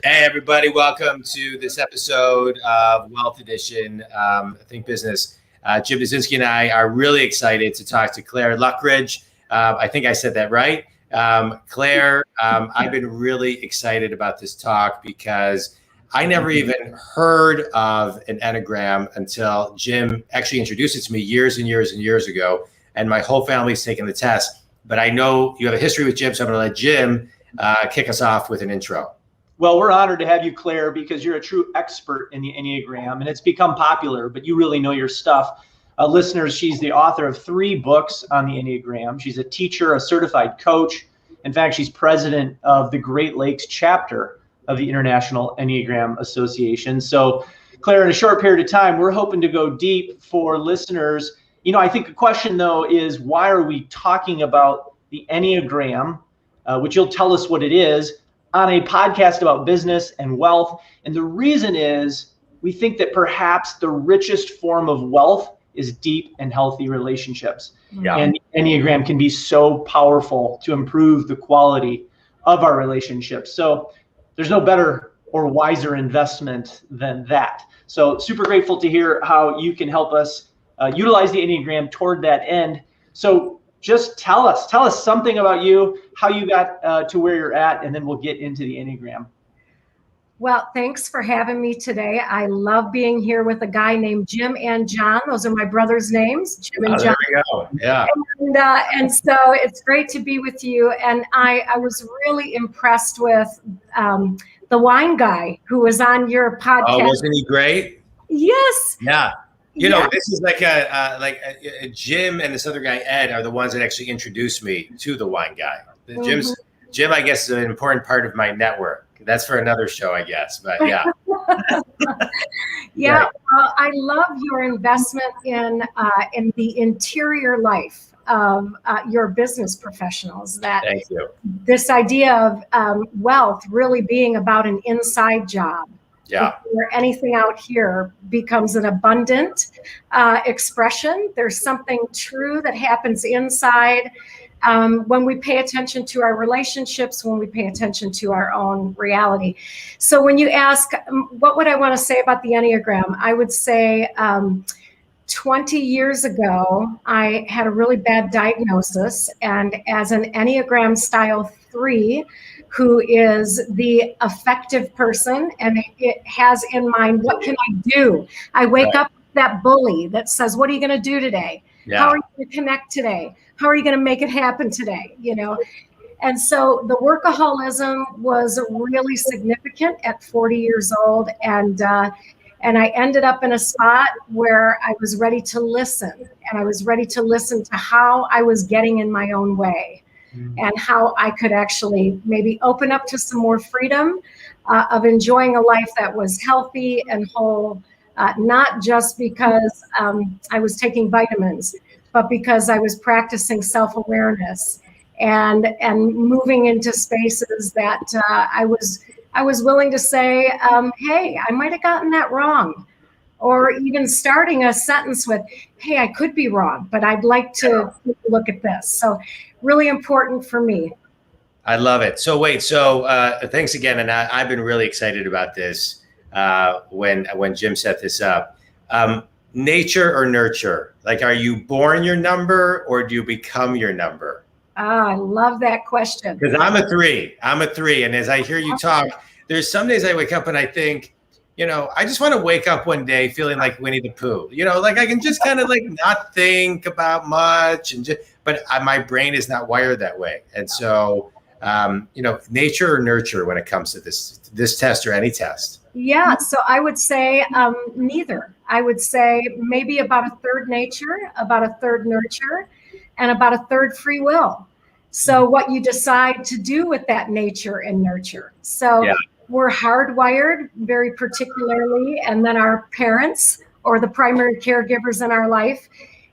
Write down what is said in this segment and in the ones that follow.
Hey, everybody. Welcome to this episode of Wealth Edition, Think Business. Jim Niedzinski and I are really excited to talk to Clare Loughrige. I think I said that right. Clare, I've been really excited about this talk because I never even heard of an Enneagram until Jim actually introduced it to me years and years and years ago. And my whole family's taken the test. But I know you have a history with Jim, so I'm going to let Jim kick us off with an intro. Well, we're honored to have you, Clare, because you're a true expert in the Enneagram, and it's become popular, but you really know your stuff. Listeners, she's the author of 3 books on the Enneagram. She's a teacher, a certified coach. In fact, she's president of the Great Lakes chapter of the International Enneagram Association. So, Clare, in a short period of time, we're hoping to go deep for listeners. You know, I think the question, though, is why are we talking about the Enneagram, which you'll tell us what it is, on a podcast about business and wealth. And the reason is we think that perhaps the richest form of wealth is deep and healthy relationships. Yeah. And the Enneagram can be so powerful to improve the quality of our relationships. So there's no better or wiser investment than that. So super grateful to hear how you can help us utilize the Enneagram toward that end. So just tell us something about you, how you got to where you're at, and then we'll get into the Enneagram. Well, thanks for having me today. I love being here with a guy named Jim and John. Those are my brothers' names, Jim and John. There we go. Yeah. And so it's great to be with you. And I was really impressed with the wine guy who was on your podcast. Oh, wasn't he great? Yes. Yeah. You know, this is like a Jim and this other guy, Ed, are the ones that actually introduced me to the wine guy. Jim, I guess, is an important part of my network. That's for another show, I guess. But yeah. Yeah. Right. I love your investment in the interior life of your business professionals. Thank you. This idea of wealth really being about an inside job. Yeah. Where anything out here becomes an abundant expression. There's something true that happens inside when we pay attention to our relationships, when we pay attention to our own reality. So when you ask, what would I want to say about the Enneagram? I would say 20 years ago, I had a really bad diagnosis. And as an Enneagram style 3, who is the effective person, and it has in mind, what can I do? I wake up with that bully that says, what are you going to do today? Yeah. How are you going to connect today? How are you going to make it happen today? You know, and so the workaholism was really significant at 40 years old, and I ended up in a spot where I was ready to listen, and I was ready to listen to how I was getting in my own way. And how I could actually maybe open up to some more freedom of enjoying a life that was healthy and whole, not just because I was taking vitamins, but because I was practicing self-awareness and moving into spaces that I was willing to say, hey, I might have gotten that wrong. Or even starting a sentence with, hey, I could be wrong, but I'd like to look at this. So really important for me. I love it. So thanks again. And I've been really excited about this when Jim set this up. Nature or nurture? Like, are you born your number or do you become your number? I love that question. Because I'm a 3. And as I hear you talk, there's some days I wake up and I think, you know, I just want to wake up one day feeling like Winnie the Pooh. You know, like I can just kind of like not think about much, but my brain is not wired that way. And so, you know, nature or nurture when it comes to this test or any test. Yeah, so I would say neither. I would say maybe about a third nature, about a third nurture, and about a third free will. So what you decide to do with that nature and nurture. So. Yeah. We're hardwired very particularly, and then our parents or the primary caregivers in our life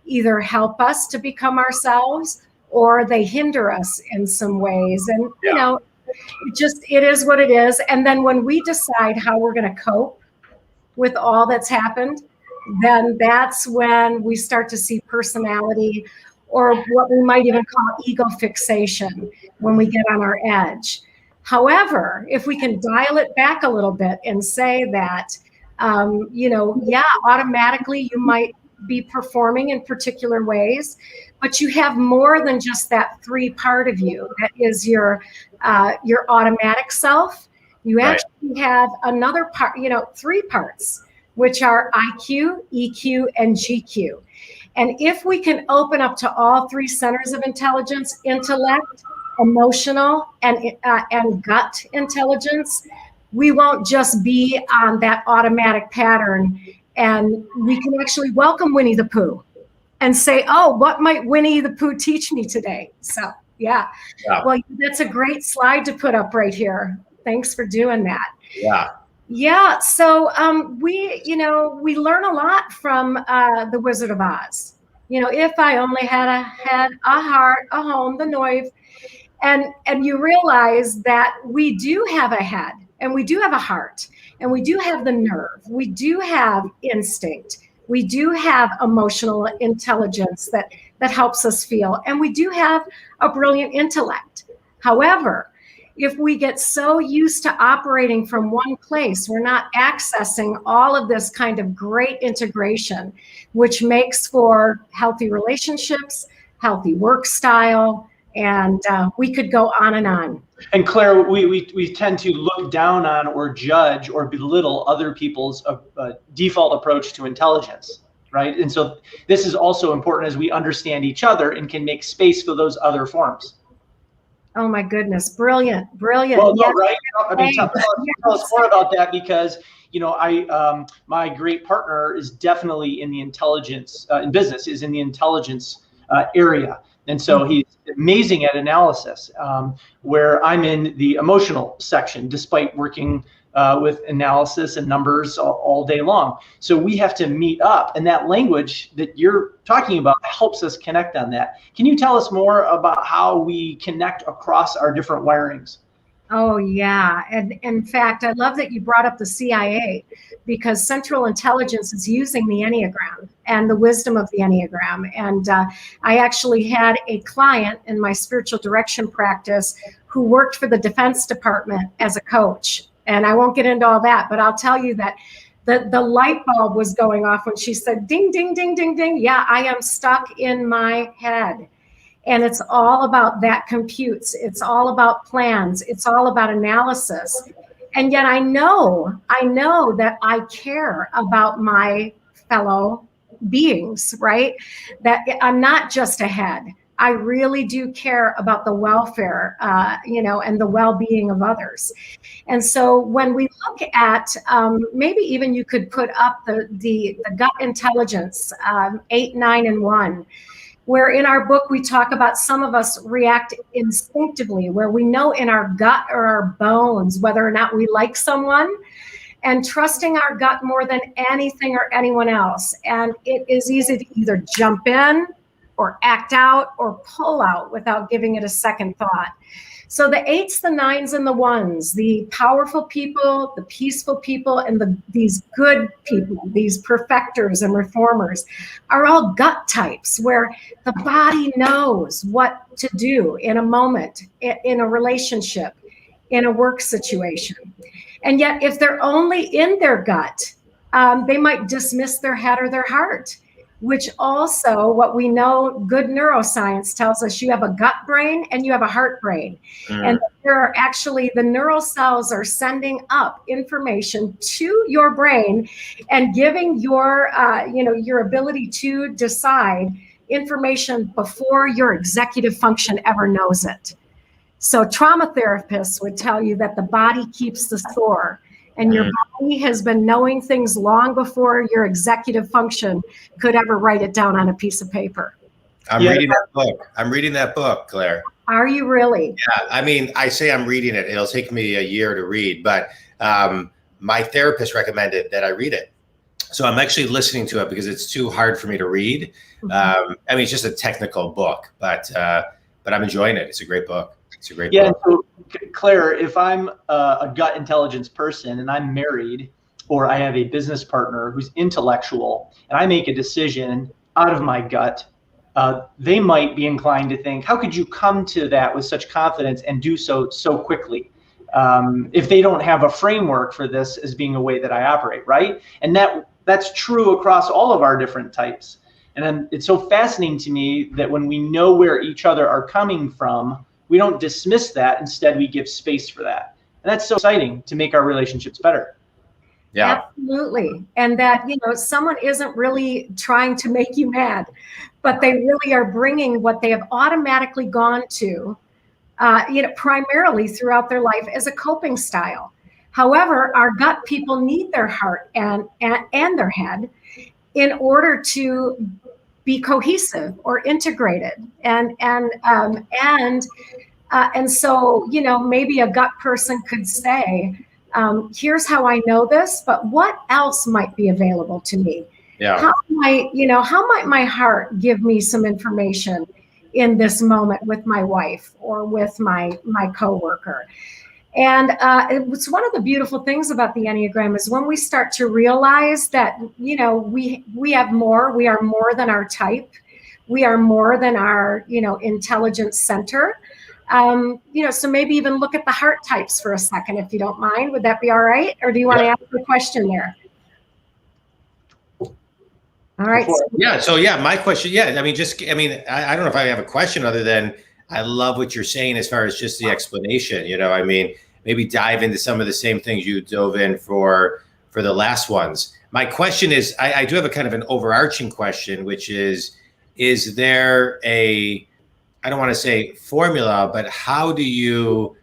either help us to become ourselves or they hinder us in some ways. And, you know, it is what it is. And then when we decide how we're going to cope with all that's happened, then that's when we start to see personality, or what we might even call ego fixation, when we get on our edge. However, if we can dial it back a little bit and say that, automatically you might be performing in particular ways, but you have more than just that 3 part of you that is your automatic self. You actually have another part, 3 parts, which are IQ, EQ, and GQ. And if we can open up to all 3 centers of intelligence, intellect, emotional, and gut intelligence, we won't just be on that automatic pattern, and we can actually welcome Winnie the Pooh and say, oh, what might Winnie the Pooh teach me today? So, yeah. Well, that's a great slide to put up right here. Thanks for doing that. Yeah. So we learn a lot from the Wizard of Oz. If I only had a head, a heart, a home, the Noive, and you realize that we do have a head, and we do have a heart, and we do have the nerve, we do have instinct, we do have emotional intelligence that helps us feel, and we do have a brilliant intellect. However, if we get so used to operating from one place, we're not accessing all of this kind of great integration, which makes for healthy relationships, healthy work style, and we could go on and on. And Claire, we tend to look down on or judge or belittle other people's default approach to intelligence, right? And so this is also important as we understand each other and can make space for those other forms. Oh my goodness, brilliant. Well, no, right? I mean, tell us more about that, because my great partner is definitely in the intelligence in business, is in the intelligence area. And so he's amazing at analysis, where I'm in the emotional section, despite working with analysis and numbers all day long. So we have to meet up, and that language that you're talking about helps us connect on that. Can you tell us more about how we connect across our different wirings? Oh, yeah. And in fact, I love that you brought up the CIA, because Central Intelligence is using the Enneagram and the wisdom of the Enneagram. And I actually had a client in my spiritual direction practice who worked for the Defense Department as a coach. And I won't get into all that, but I'll tell you that the light bulb was going off when she said, ding, ding, ding, ding, ding. Yeah, I am stuck in my head. And it's all about that computes. It's all about plans. It's all about analysis. And yet I know that I care about my fellow beings, right? That I'm not just a head. I really do care about the welfare, and the well-being of others. And so when we look at, maybe even you could put up the gut intelligence, 8, 9, and 1. Where in our book, we talk about some of us react instinctively, where we know in our gut or our bones whether or not we like someone, and trusting our gut more than anything or anyone else. And it is easy to either jump in or act out or pull out without giving it a second thought. So the 8s, the 9s, and the 1s, the powerful people, the peaceful people, and these good people, these perfecters and reformers, are all gut types, where the body knows what to do in a moment, in a relationship, in a work situation. And yet, if they're only in their gut, they might dismiss their head or their heart, which also, what we know, good neuroscience tells us, you have a gut brain and you have a heart brain. And there are actually, the neural cells are sending up information to your brain and giving your ability to decide information before your executive function ever knows it. So trauma therapists would tell you that the body keeps the score. And your body has been knowing things long before your executive function could ever write it down on a piece of paper. I'm reading that book, Claire. Are you really? Yeah. I mean, I say I'm reading it. It'll take me a year to read, but my therapist recommended that I read it. So I'm actually listening to it because it's too hard for me to read. I mean, it's just a technical book, but I'm enjoying it. It's a great book. It's a great book. So, Claire, if I'm a gut intelligence person and I'm married, or I have a business partner who's intellectual, and I make a decision out of my gut, they might be inclined to think, how could you come to that with such confidence and do so quickly? if they don't have a framework for this as being a way that I operate, right? And that's true across all of our different types. And then it's so fascinating to me that when we know where each other are coming from, we don't dismiss that. Instead, we give space for that. And that's so exciting to make our relationships better. Yeah, absolutely. And that, someone isn't really trying to make you mad, but they really are bringing what they have automatically gone to, primarily throughout their life as a coping style. However, our gut people need their heart and their head in order to be cohesive or integrated. And so, maybe a gut person could say, here's how I know this, but what else might be available to me? Yeah. How might my heart give me some information in this moment with my wife or with my coworker? And it's one of the beautiful things about the Enneagram is when we start to realize that, we have more, we are more than our type. We are more than our, intelligence center. So maybe even look at the heart types for a second, if you don't mind. Would that be all right? Or do you want to ask a question there? All right. My question, I don't know if I have a question other than I love what you're saying as far as just the explanation, maybe dive into some of the same things you dove in for the last ones. My question is, I do have a kind of an overarching question, which is there I don't want to say formula, but how do you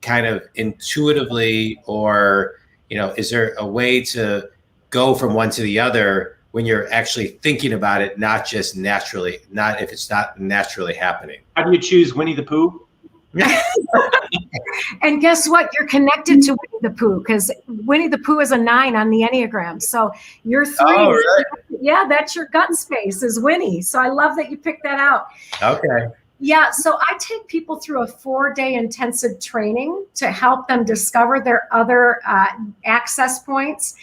kind of intuitively, or, is there a way to go from one to the other when you're actually thinking about it, not just naturally, not if it's not naturally happening? How do you choose Winnie the Pooh? And guess what? You're connected to Winnie the Pooh because Winnie the Pooh is a 9 on the Enneagram. So you're 3. Oh, right. Yeah, that's your gut space is Winnie. So I love that you picked that out. Okay. Yeah, so I take people through a 4-day intensive training to help them discover their other access points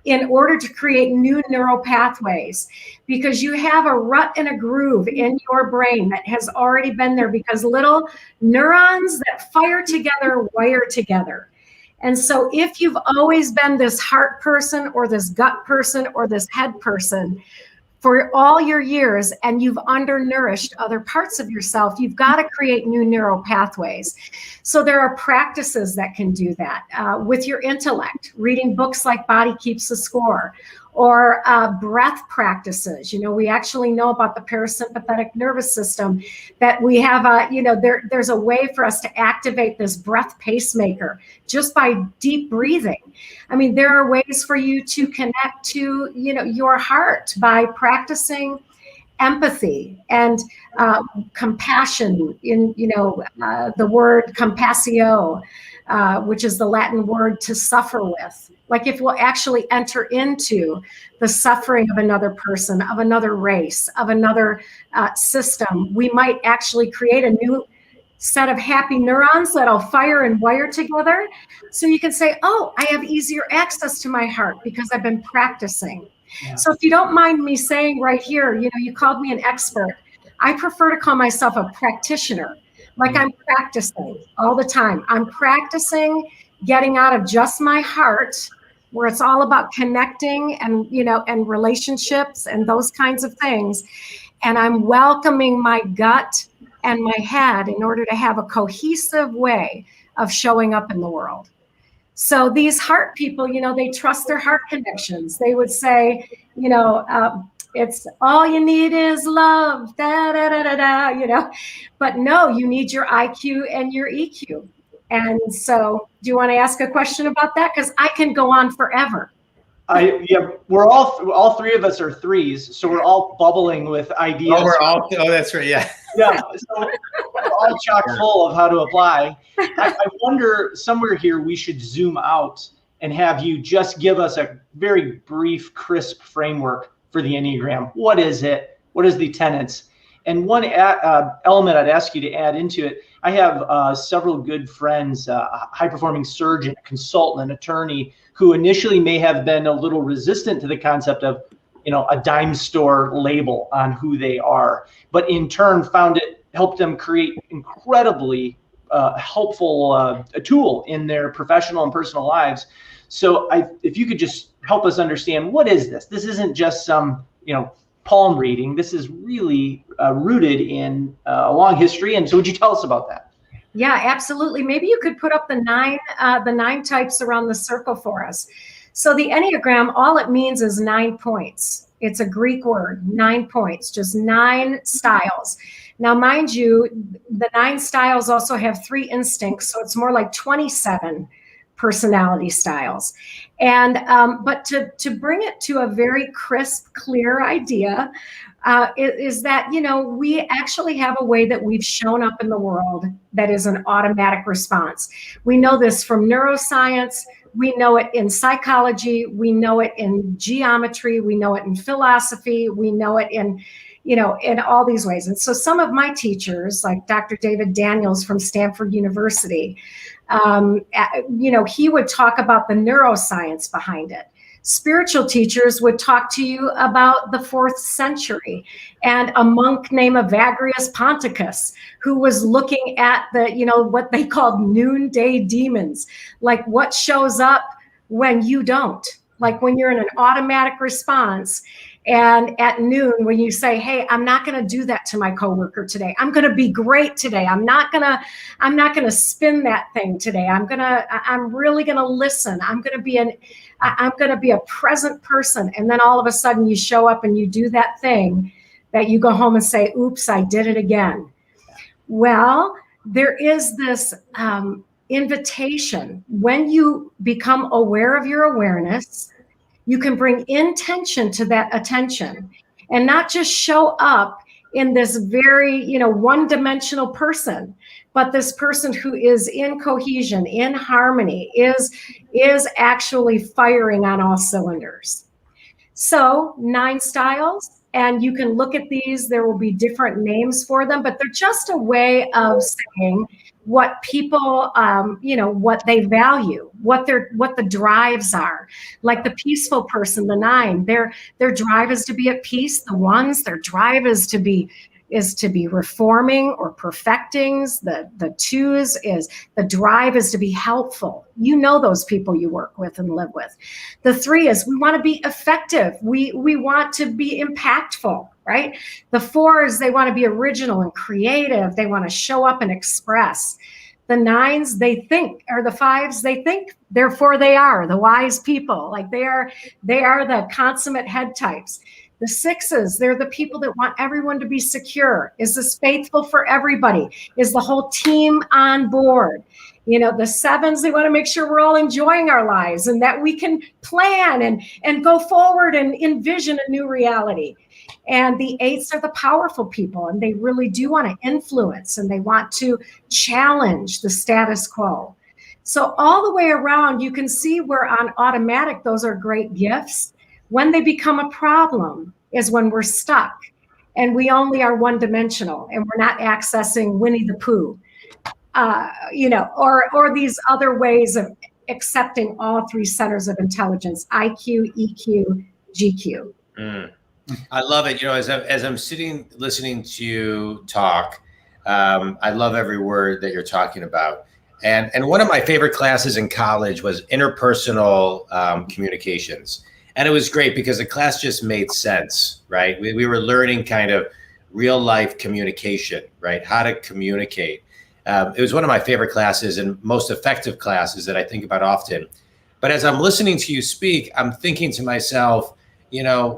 in order to create new neural pathways, because you have a rut and a groove in your brain that has already been there because little neurons that fire together wire together. And so if you've always been this heart person or this gut person or this head person for all your years and you've undernourished other parts of yourself, you've got to create new neural pathways. So there are practices that can do that with your intellect, reading books like Body Keeps the Score, or breath practices. We actually know about the parasympathetic nervous system, that we have there's a way for us to activate this breath pacemaker just by deep breathing. I mean, there are ways for you to connect to, your heart by practicing empathy and compassion in, the word compassio, which is the Latin word to suffer with. Like if we'll actually enter into the suffering of another person, of another race, of another system, we might actually create a new set of happy neurons that'll fire and wire together. So you can say, oh, I have easier access to my heart because I've been practicing. Yeah. So if you don't mind me saying right here, you called me an expert. I prefer to call myself a practitioner. Like I'm practicing all the time. I'm practicing getting out of just my heart, where it's all about connecting and, and relationships and those kinds of things. And I'm welcoming my gut and my head in order to have a cohesive way of showing up in the world. So these heart people, they trust their heart connections. They would say, it's all you need is love, da, da, da, da, da, but no, you need your IQ and your EQ. And so do you want to ask a question about that? Because I can go on forever. We're all 3 of us are 3s, so we're all bubbling with ideas. Oh, that's right. Yeah. Yeah. So we're all chock full of how to apply. I wonder somewhere here we should zoom out and have you just give us a very brief, crisp framework for the Enneagram. What is it? What is the tenets? And one element I'd ask you to add into it, I have several good friends, a high-performing surgeon, a consultant, an attorney, who initially may have been a little resistant to the concept of, a dime store label on who they are, but in turn found it helped them create incredibly helpful a tool in their professional and personal lives. So if you could just help us understand, what is this? This isn't just some, palm reading. This is really rooted in a long history. And so would you tell us about that? Yeah, absolutely. Maybe you could put up the nine types around the circle for us. So the Enneagram, all it means is 9 points. It's a Greek word, 9 points, just 9 styles. Now, mind you, the 9 styles also have 3 instincts, so it's more like 27 personality styles. And but to bring it to a very crisp, clear idea, is that, we actually have a way that we've shown up in the world that is an automatic response. We know this from neuroscience. We know it in psychology. We know it in geometry. We know it in philosophy. We know it in all these ways. And so some of my teachers, like Dr. David Daniels from Stanford University, he would talk about the neuroscience behind it. Spiritual teachers would talk to you about the 4th century and a monk named Evagrius Ponticus, who was looking at what they called noonday demons, like what shows up when you don't, like when you're in an automatic response. And at noon, when you say, hey, I'm not going to do that to my coworker today. I'm going to be great today. I'm not going to spin that thing today. I'm really going to listen. I'm going to be a present person. And then all of a sudden you show up and you do that thing that you go home and say, oops, I did it again. Well, there is this invitation. When you become aware of your awareness, you can bring intention to that attention and not just show up in this very, one-dimensional person, but this person who is in cohesion, in harmony, is actually firing on all cylinders. So 9 styles, and you can look at these. There will be different names for them, but they're just a way of saying what people, what they value, what the drives are. Like the peaceful person, the 9, their drive is to be at peace. The 1s, their drive is to be reforming or perfecting. The 2s is the drive is to be helpful. Those people you work with and live with. The 3 is we want to be effective. We want to be impactful, right? The 4s, they want to be original and creative. They want to show up and express. The 9s, they think, or the 5s, they think, therefore they are the wise people. Like they are the consummate head types. The 6s, they're the people that want everyone to be secure. Is this faithful for everybody? Is the whole team on board? The 7s, they want to make sure we're all enjoying our lives and that we can plan and go forward and envision a new reality. And the 8s are the powerful people, and they really do want to influence and they want to challenge the status quo. So all the way around, you can see where on automatic, those are great gifts. When they become a problem is when we're stuck and we only are one-dimensional and we're not accessing Winnie the Pooh, or these other ways of accepting all 3 centers of intelligence, IQ, EQ, GQ. I love it. As I'm sitting listening to you talk, I love every word that you're talking about. And one of my favorite classes in college was interpersonal communications. And it was great because the class just made sense, right? We were learning kind of real life communication, right? How to communicate. It was one of my favorite classes and most effective classes that I think about often. But as I'm listening to you speak, I'm thinking to myself,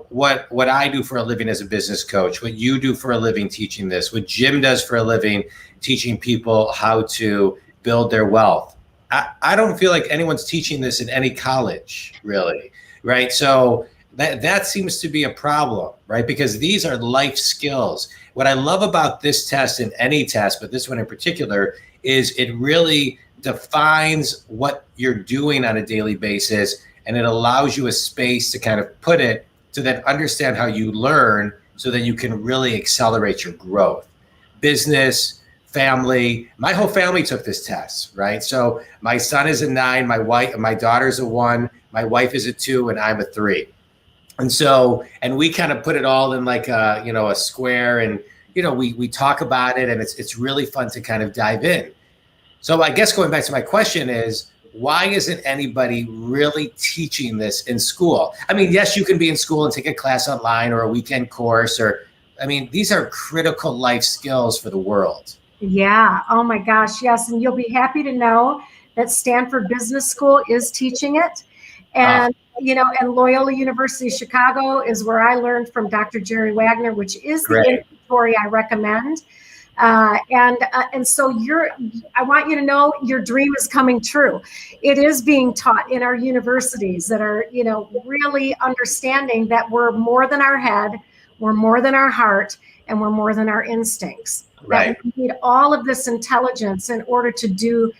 what I do for a living as a business coach, what you do for a living teaching this, what Jim does for a living teaching people how to build their wealth. I don't feel like anyone's teaching this in any college, really. Right. So that seems to be a problem, right? Because these are life skills. What I love about this test and any test, but this one in particular, is it really defines what you're doing on a daily basis. And it allows you a space to kind of put it to then understand how you learn so that you can really accelerate your growth. Business, family, my whole family took this test, right? So my son is a 9, my daughter's a 1, my wife is a 2, and I'm a 3. And we kind of put it all in like a square, and we talk about it, and it's really fun to kind of dive in. So I guess going back to my question is, why isn't anybody really teaching this in school? I mean, yes, you can be in school and take a class online or a weekend course, these are critical life skills for the world. Yeah. Oh my gosh. Yes. And you'll be happy to know that Stanford Business School is teaching it. And, and Loyola University Chicago is where I learned from Dr. Jerry Wagner, which is the inventory I recommend. And so I want you to know your dream is coming true. It is being taught in our universities that are, really understanding that we're more than our head, we're more than our heart, and we're more than our instincts. Right. That we need all of this intelligence in order to do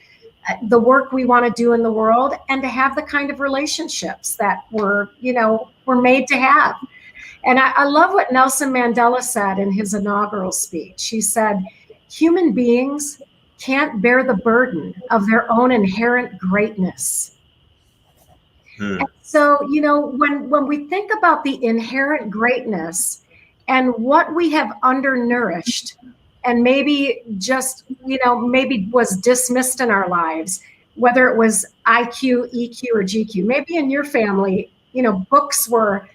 the work we want to do in the world and to have the kind of relationships that we're made to have. And I love what Nelson Mandela said in his inaugural speech. He said, human beings can't bear the burden of their own inherent greatness. And so, when we think about the inherent greatness and what we have undernourished and maybe just, maybe was dismissed in our lives, whether it was IQ, EQ, or GQ, maybe in your family, books were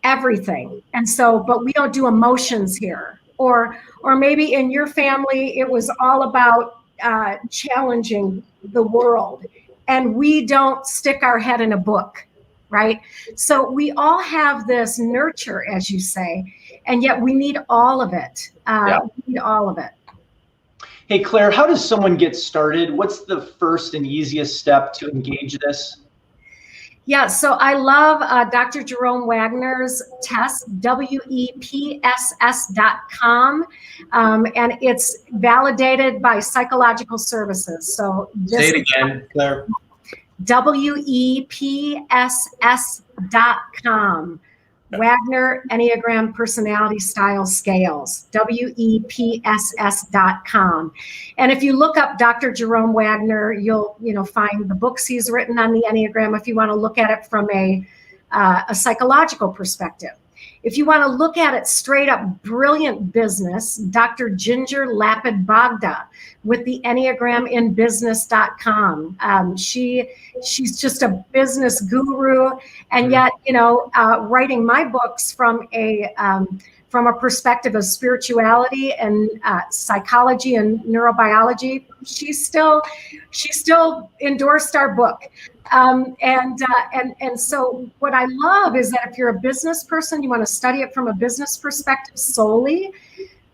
everything. And so, but we don't do emotions here. Or maybe in your family, it was all about challenging the world. And we don't stick our head in a book, right? So we all have this nurture, as you say, and yet we need all of it. We need all of it. Hey, Clare, how does someone get started? What's the first and easiest step to engage this? Yeah, so I love Dr. Jerome Wagner's test, WEPSS.com, and it's validated by Psychological Services. So say it again, Clare. WEPSS.com. Wagner Enneagram Personality Style Scales, WEPSS.com. And if you look up Dr. Jerome Wagner, you'll find the books he's written on the Enneagram if you want to look at it from a psychological perspective. If you want to look at it straight up, brilliant business, Dr. Ginger Lapid Bogda with the EnneagramInBusiness.com. She's just a business guru, and yet, writing my books from a perspective of spirituality and psychology and neurobiology, she still endorsed our book. And so what I love is that if you're a business person, you want to study it from a business perspective solely,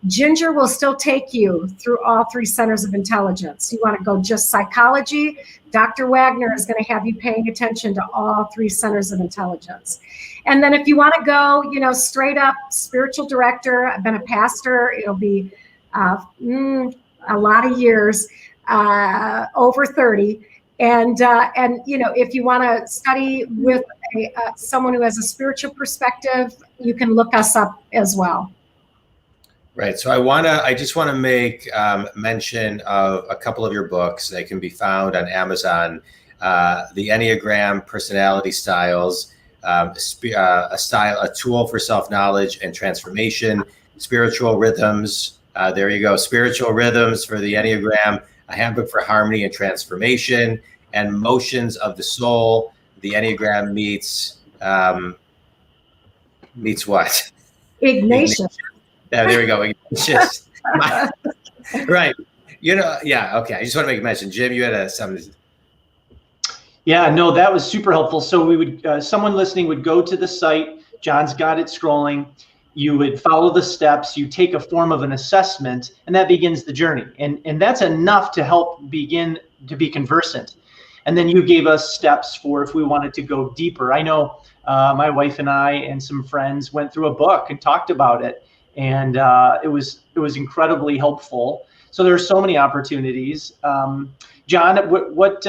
Ginger will still take you through all three centers of intelligence. You want to go just psychology, Dr. Wagner is going to have you paying attention to all three centers of intelligence. And then if you want to go, straight up spiritual director, I've been a pastor, it'll be a lot of years, over 30. And if you want to study with someone who has a spiritual perspective, you can look us up as well. Right. So I just want to make mention of a couple of your books. They can be found on Amazon. The Enneagram Personality Styles, a tool for self-knowledge and transformation, Spiritual Rhythms. There you go. Spiritual Rhythms for the Enneagram, a handbook for harmony and transformation, and Motions of the Soul. The Enneagram meets what? Ignition. There we go. Right. Yeah. Okay. I just want to make a mention. Jim, you had something. Yeah, no, that was super helpful. So we would, someone listening would go to the site. John's got it scrolling. You would follow the steps. You take a form of an assessment, and that begins the journey. And that's enough to help begin to be conversant. And then you gave us steps for if we wanted to go deeper. I know my wife and I and some friends went through a book and talked about it. And it was incredibly helpful. So there are so many opportunities. John, what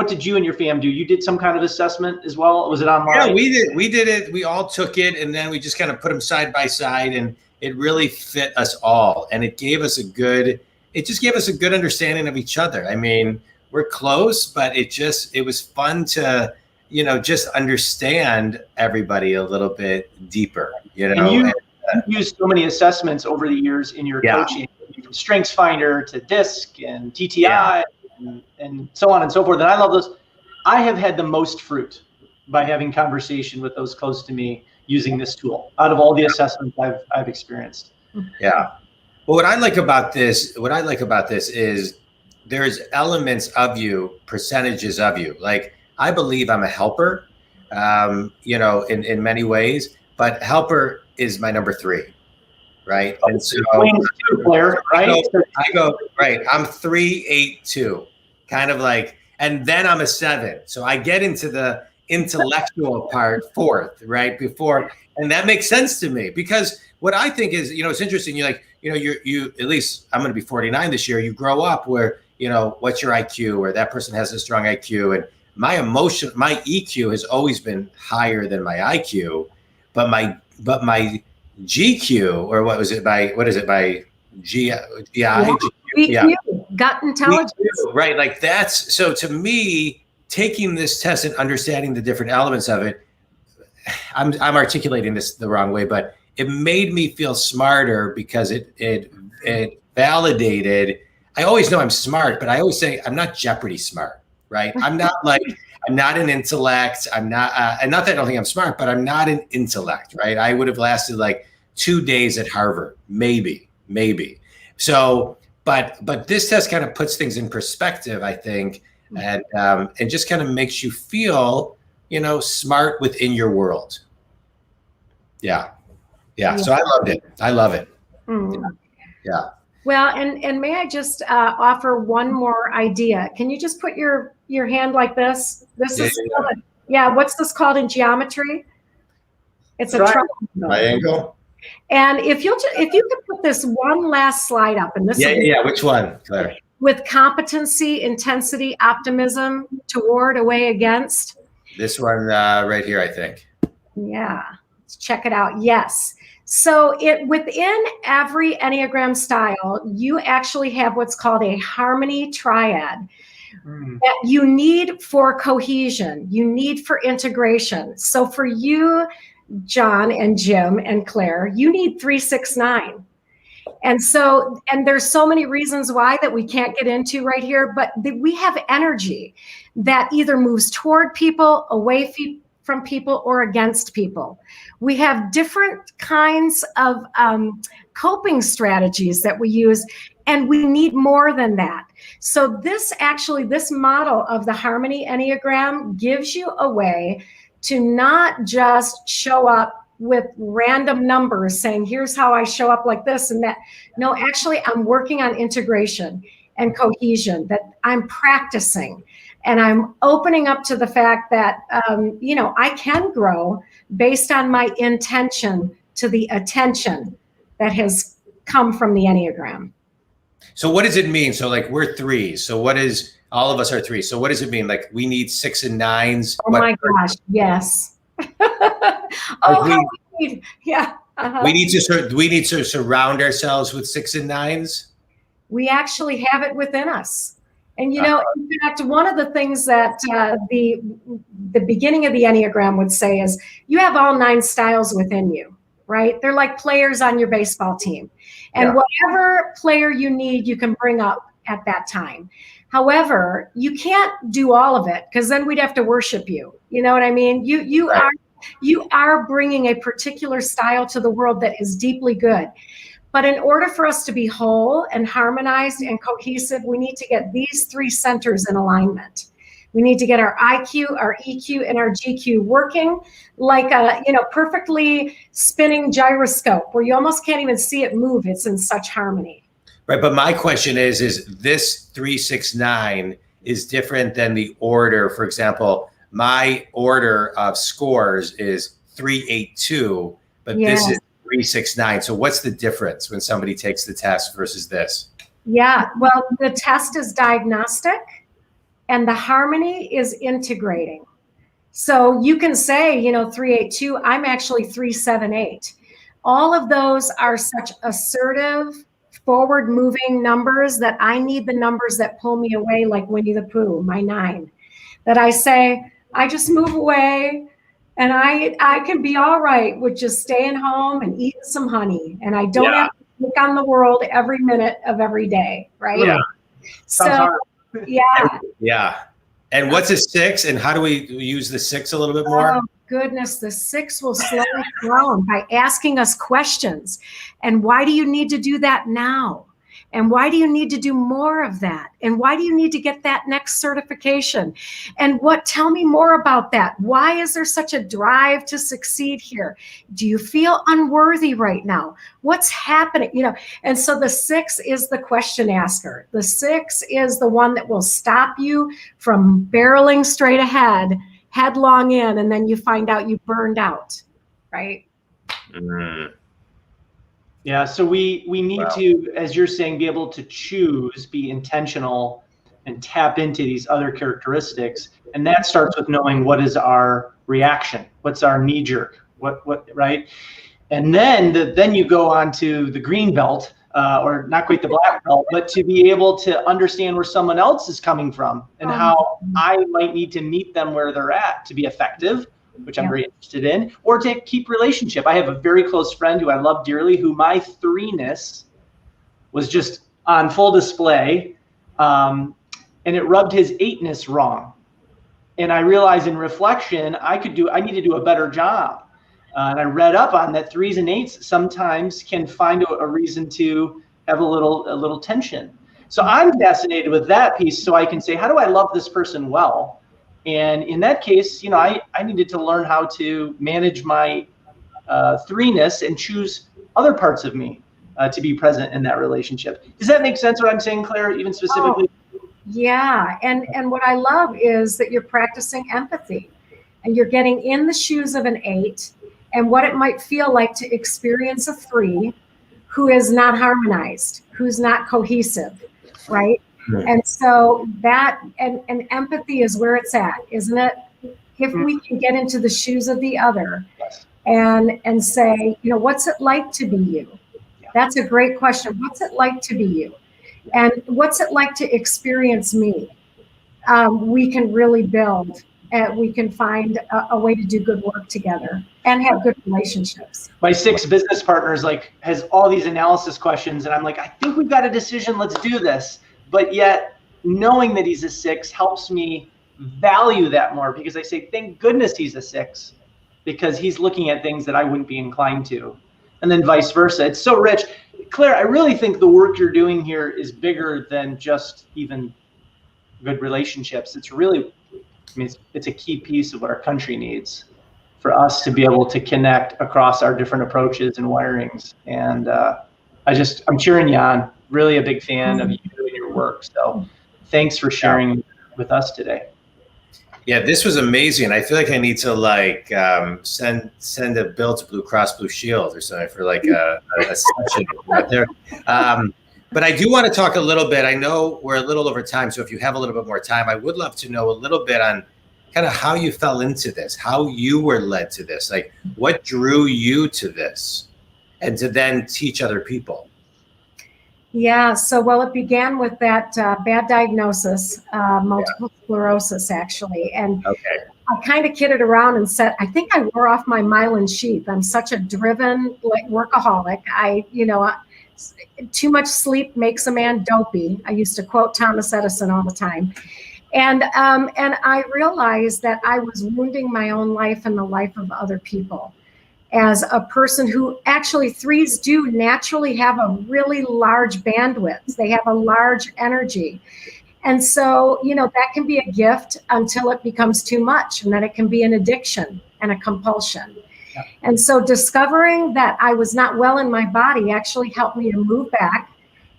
did you and your fam do? You did some kind of assessment as well? Was it online? Yeah, we did it. We all took it, and then we just kind of put them side by side, and it really fit us all. And it gave us a good understanding of each other. I mean, we're close, but it was fun to just understand everybody a little bit deeper. And you've used so many assessments over the years in your coaching. from StrengthsFinder to DISC and TTI and so on and so forth. And I love those. I have had the most fruit by having conversation with those close to me using this tool out of all the assessments I've experienced. Yeah. Well, what I like about this is there's elements of you, percentages of you. Like, I believe I'm a helper, in many ways, but helper is my number 3, right? And so Claire, right? I go, right. I'm 3, 8, 2, kind of like, and then I'm a 7. So I get into the intellectual part 4th, right? Before, and that makes sense to me, because what I think is, it's interesting. You're like, you at least I'm going to be 49 this year. You grow up where, what's your IQ, or that person has a strong IQ, and my EQ has always been higher than my IQ, but my GQ, or what is it by GI? EQ, gut intelligence. EQ, right. Like, that's, so to me, taking this test and understanding the different elements of it, I'm articulating this the wrong way, but it made me feel smarter, because it validated. I always know I'm smart, but I always say I'm not Jeopardy smart, right? I'm not an intellect. I'm not, and not that I don't think I'm smart, but I'm not an intellect, right? I would have lasted like 2 days at Harvard, maybe. So, but this test kind of puts things in perspective, I think, and just kind of makes you feel, smart within your world. Yeah. So I loved it. I love it. Yeah. Well, and may I just offer one more idea? Can you just put your hand like this? What's this called in geometry? It's a triangle. And if you could put this one last slide up, and this which one, Claire? With competency, intensity, optimism, toward, away, against. This one right here, I think. Yeah, let's check it out. Yes. So within every Enneagram style, you actually have what's called a Harmony Triad that you need for cohesion, you need for integration. So for you, John and Jim and Claire, you need 3, 6, 9. And there's so many reasons why that we can't get into right here, but we have energy that either moves toward people, away from people, or against people. We have different kinds of coping strategies that we use, and we need more than that. So this model of the Harmony Enneagram gives you a way to not just show up with random numbers saying, here's how I show up like this and that. No, actually, I'm working on integration and cohesion, that I'm practicing. And I'm opening up to the fact that, I can grow based on my intention to the attention that has come from the Enneagram. So what does it mean? So like, we're 3. So all of us are 3. So what does it mean? Like, we need 6 and 9s? Oh my gosh, yes. We need to surround ourselves with 6 and 9s. We actually have it within us. And, in fact, one of the things that the beginning of the Enneagram would say is you have all 9 styles within you, right? They're like players on your baseball team. And whatever player you need, you can bring up at that time. However, you can't do all of it, because then we'd have to worship you. You know what I mean? You are bringing a particular style to the world that is deeply good. But in order for us to be whole and harmonized and cohesive, we need to get these 3 centers in alignment. We need to get our IQ, our EQ, and our GQ working like a, perfectly spinning gyroscope where you almost can't even see it move. It's in such harmony. Right. But my question is this 3, 6, 9 is different than the order? For example, my order of scores is 3, 8, 2, but this is 3, 6, 9. So what's the difference when somebody takes the test versus this? Yeah, well, the test is diagnostic and the harmony is integrating. So you can say, 3, 8, 2, I'm actually 3, 7, 8. All of those are such assertive, forward moving numbers that I need the numbers that pull me away, like Winnie the Pooh, my 9, that I say, I just move away. And I can be all right with just staying home and eating some honey. And I don't have to take on the world every minute of every day, right? Yeah. So, yeah. Yeah. And what's a 6? And how do we use the 6 a little bit more? Oh, goodness. The 6 will slow us down by asking us questions. And why do you need to do that now? And why do you need to do more of that? And why do you need to get that next certification? And tell me more about that. Why is there such a drive to succeed here? Do you feel unworthy right now? What's happening? And so the 6 is the question asker. The 6 is the one that will stop you from barreling straight ahead, headlong in, and then you find out you burned out, right? Mm. Yeah, so we need to, as you're saying, be able to choose, be intentional, and tap into these other characteristics. And that starts with knowing what is our reaction, what's our knee jerk, what right? And then you go on to the green belt, or not quite the black belt, but to be able to understand where someone else is coming from and how I might need to meet them where they're at to be effective, which I'm very interested in, or to keep relationship. I have a very close friend who I love dearly, who my 3-ness was just on full display, and it rubbed his 8-ness wrong. And I realized in reflection, I need to do a better job. And I read up on that 3s and 8s sometimes can find a reason to have a little tension. So I'm fascinated with that piece, so I can say, how do I love this person well? And in that case, I needed to learn how to manage my 3-ness and choose other parts of me to be present in that relationship. Does that make sense what I'm saying, Claire, even specifically? Oh, yeah. And what I love is that you're practicing empathy and you're getting in the shoes of an 8 and what it might feel like to experience a 3 who is not harmonized, who's not cohesive, right? And so that and empathy is where it's at, isn't it? If we can get into the shoes of the other and say, what's it like to be you? That's a great question. What's it like to be you? And what's it like to experience me? We can really build and we can find a way to do good work together and have good relationships. My 6 business partners has all these analysis questions, and I'm like, I think we've got a decision. Let's do this. But yet, knowing that he's a 6 helps me value that more, because I say, thank goodness he's a 6, because he's looking at things that I wouldn't be inclined to. And then vice versa. It's so rich. Claire, I really think the work you're doing here is bigger than just even good relationships. It's really, it's a key piece of what our country needs for us to be able to connect across our different approaches and wirings. And I'm cheering you on. Really a big fan of you and your work. So thanks for sharing with us today. Yeah, this was amazing. I feel like I need to send a bill to Blue Cross Blue Shield or something for a session right there. But I do want to talk a little bit. I know we're a little over time, so if you have a little bit more time, I would love to know a little bit on kind of how you fell into this, how you were led to this, what drew you to this and to then teach other people. Yeah, so it began with that bad diagnosis, multiple sclerosis, actually. And I kind of kidded around and said, I think I wore off my myelin sheath. I'm such a driven workaholic. Too much sleep makes a man dopey. I used to quote Thomas Edison all the time. And I realized that I was wounding my own life and the life of other people. As a person who actually 3s do naturally have a really large bandwidth. They have a large energy. And so, that can be a gift until it becomes too much. And then it can be an addiction and a compulsion. Yeah. And so discovering that I was not well in my body actually helped me to move back.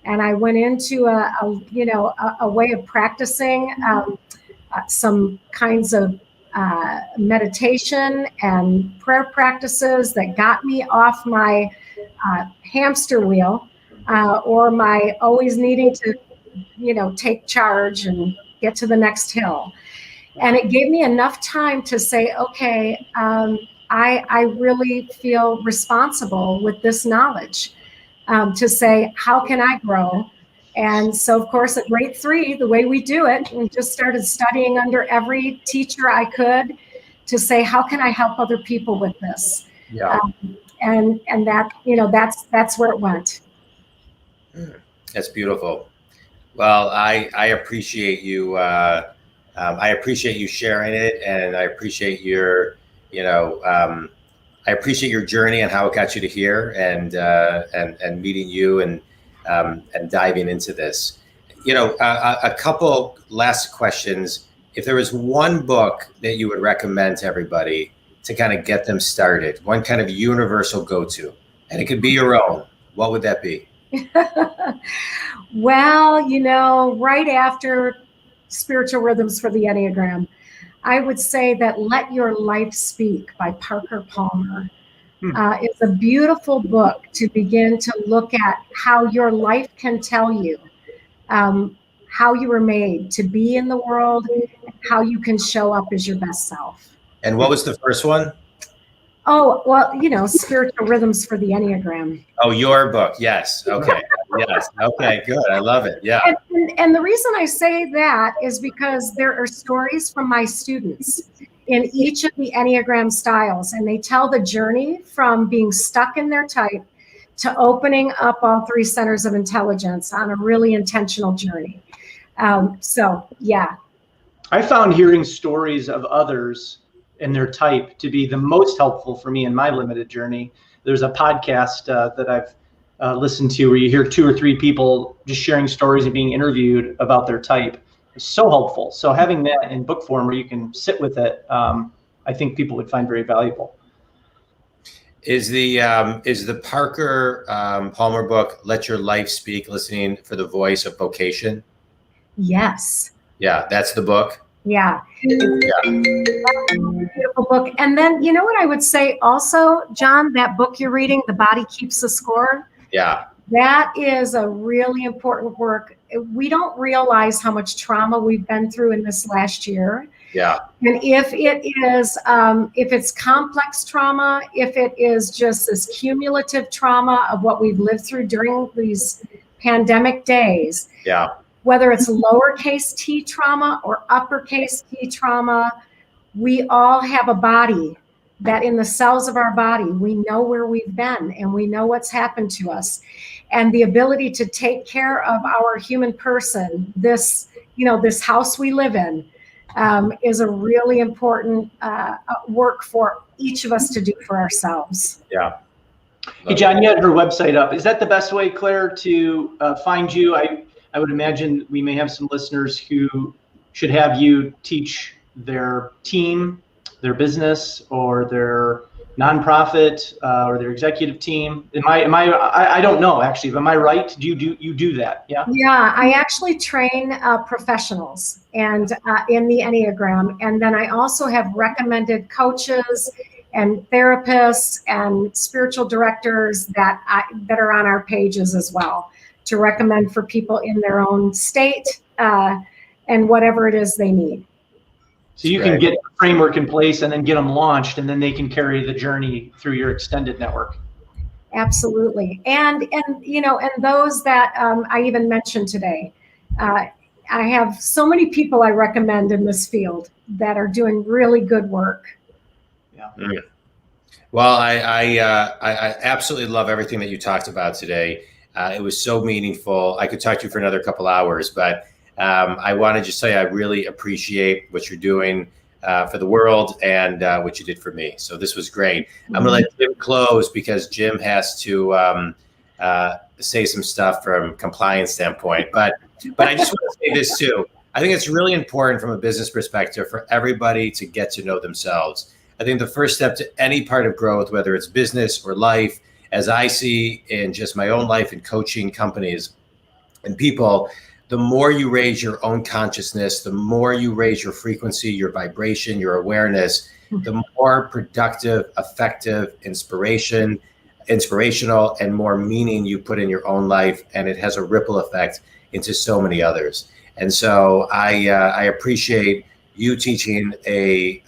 And I went into a way of practicing some kinds of meditation and prayer practices that got me off my hamster wheel or my always needing to, take charge and get to the next hill. And it gave me enough time to say, okay, I really feel responsible with this knowledge to say, how can I grow? And so, of course, at grade 3, the way we do it, we just started studying under every teacher I could to say, how can I help other people with this? Yeah. And that, that's where it went. That's beautiful. Well, I appreciate you. I appreciate you sharing it, and I appreciate your, I appreciate your journey and how it got you to here, and meeting you and diving into this. A couple last questions. If there was one book that you would recommend to everybody to kind of get them started, one kind of universal go-to, and it could be your own, what would that be? Well, right after Spiritual Rhythms for the Enneagram, I would say that Let Your Life Speak by Parker Palmer is a beautiful book to begin to look at how your life can tell you how you were made to be in the world, how you can show up as your best self. And what was the first one? Oh, well, Spiritual Rhythms for the Enneagram. Oh, your book. Yes. Okay. Yes. Okay, good. I love it. Yeah. And the reason I say that is because there are stories from my students in each of the Enneagram styles, and they tell the journey from being stuck in their type to opening up all three centers of intelligence on a really intentional journey. So, yeah. I found hearing stories of others and their type to be the most helpful for me in my limited journey. There's a podcast that I've listened to where you hear 2 or 3 people just sharing stories and being interviewed about their type. It's so helpful. So having that in book form where you can sit with it, I think people would find very valuable. Is the Parker Palmer book, Let Your Life Speak, Listening for the Voice of Vocation? Yes. Yeah, that's the book. Yeah. Beautiful book. And then, you know what I would say also, John, that book you're reading, The Body Keeps the Score. Yeah. That is a really important work. We don't realize how much trauma we've been through in this last year. Yeah. And if it's complex trauma, if it is just this cumulative trauma of what we've lived through during these pandemic days. Yeah. Whether it's lowercase t trauma or uppercase t trauma, we all have a body that in the cells of our body, we know where we've been and we know what's happened to us. And the ability to take care of our human person, this house we live in, is a really important work for each of us to do for ourselves. Yeah. Hey, John, you had her website up. Is that the best way, Claire, to find you? I would imagine we may have some listeners who should have you teach their team, their business, or their nonprofit, or their executive team. I don't know, actually, but am I right? Do you do that? Yeah. Yeah, I actually train professionals and in the Enneagram, and then I also have recommended coaches and therapists and spiritual directors that are on our pages as well, to recommend for people in their own state and whatever it is they need. So you can get a framework in place and then get them launched, and then they can carry the journey through your extended network. Absolutely. And those that I even mentioned today, I have so many people I recommend in this field that are doing really good work. Yeah. Mm. Well, I absolutely love everything that you talked about today. It was so meaningful. I could talk to you for another couple hours, but I want to just tell you, I really appreciate what you're doing for the world and what you did for me. So this was great. Mm-hmm. I'm going to let Jim close because Jim has to say some stuff from compliance standpoint. But I just want to say this too. I think it's really important from a business perspective for everybody to get to know themselves. I think the first step to any part of growth, whether it's business or life, as I see in just my own life and coaching companies and people, the more you raise your own consciousness, the more you raise your frequency, your vibration, your awareness, the more productive, effective, inspirational, and more meaning you put in your own life. And it has a ripple effect into so many others. And so I appreciate you teaching a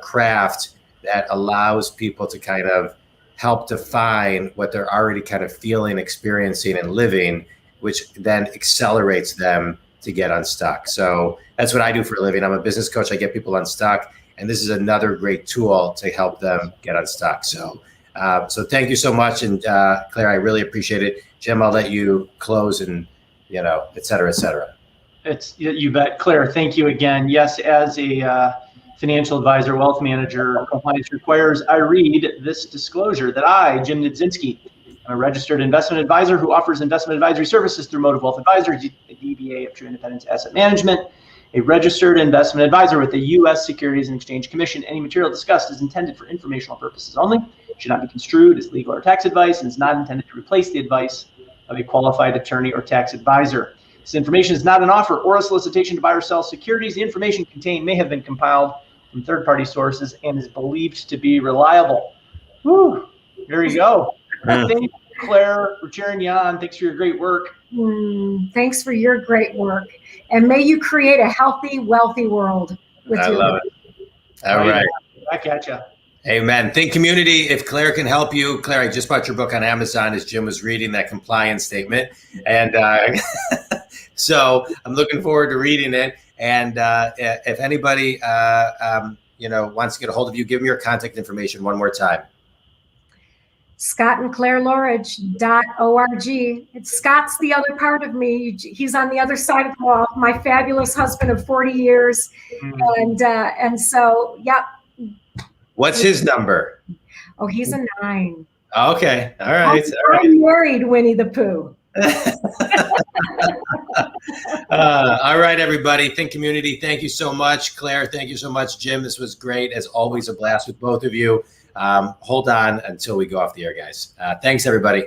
craft that allows people to kind of help define what they're already kind of feeling, experiencing, and living, which then accelerates them to get unstuck. So that's what I do for a living. I'm a business coach. I get people unstuck, and this is another great tool to help them get unstuck. So So thank you so much. And Claire, I really appreciate it. Jim, I'll let you close and, et cetera, et cetera. You bet. Claire, thank you again. Yes, as a financial advisor, wealth manager, compliance requires I read this disclosure that I, Jim Niedzinski, I'm a registered investment advisor who offers investment advisory services through Motive Wealth Advisors, a DBA of True Independence Asset Management, a registered investment advisor with the U.S. Securities and Exchange Commission. Any material discussed is intended for informational purposes only, should not be construed as legal or tax advice, and is not intended to replace the advice of a qualified attorney or tax advisor. This information is not an offer or a solicitation to buy or sell securities. The information contained may have been compiled from third-party sources and is believed to be reliable. Whew, there you go. Thank you, Claire, for cheering you on. Thanks for your great work. Thanks for your great work. And may you create a healthy, wealthy world with I your love it. All right. Back at you. Amen. Think community, if Claire can help you. Claire, I just bought your book on Amazon as Jim was reading that compliance statement. And so I'm looking forward to reading it. And if anybody, wants to get a hold of you, give me your contact information one more time. Scott and Clare Loughrige.org. Scott's the other part of me. He's on the other side of the wall, my fabulous husband of 40 years. And so, yep. What's his number? Oh, he's a 9. Okay. All right. I'm married, Winnie the Pooh. All right, everybody. Think community. Thank you so much. Claire, thank you so much. Jim, this was great. As always, a blast with both of you. Hold on until we go off the air, guys. Thanks, everybody.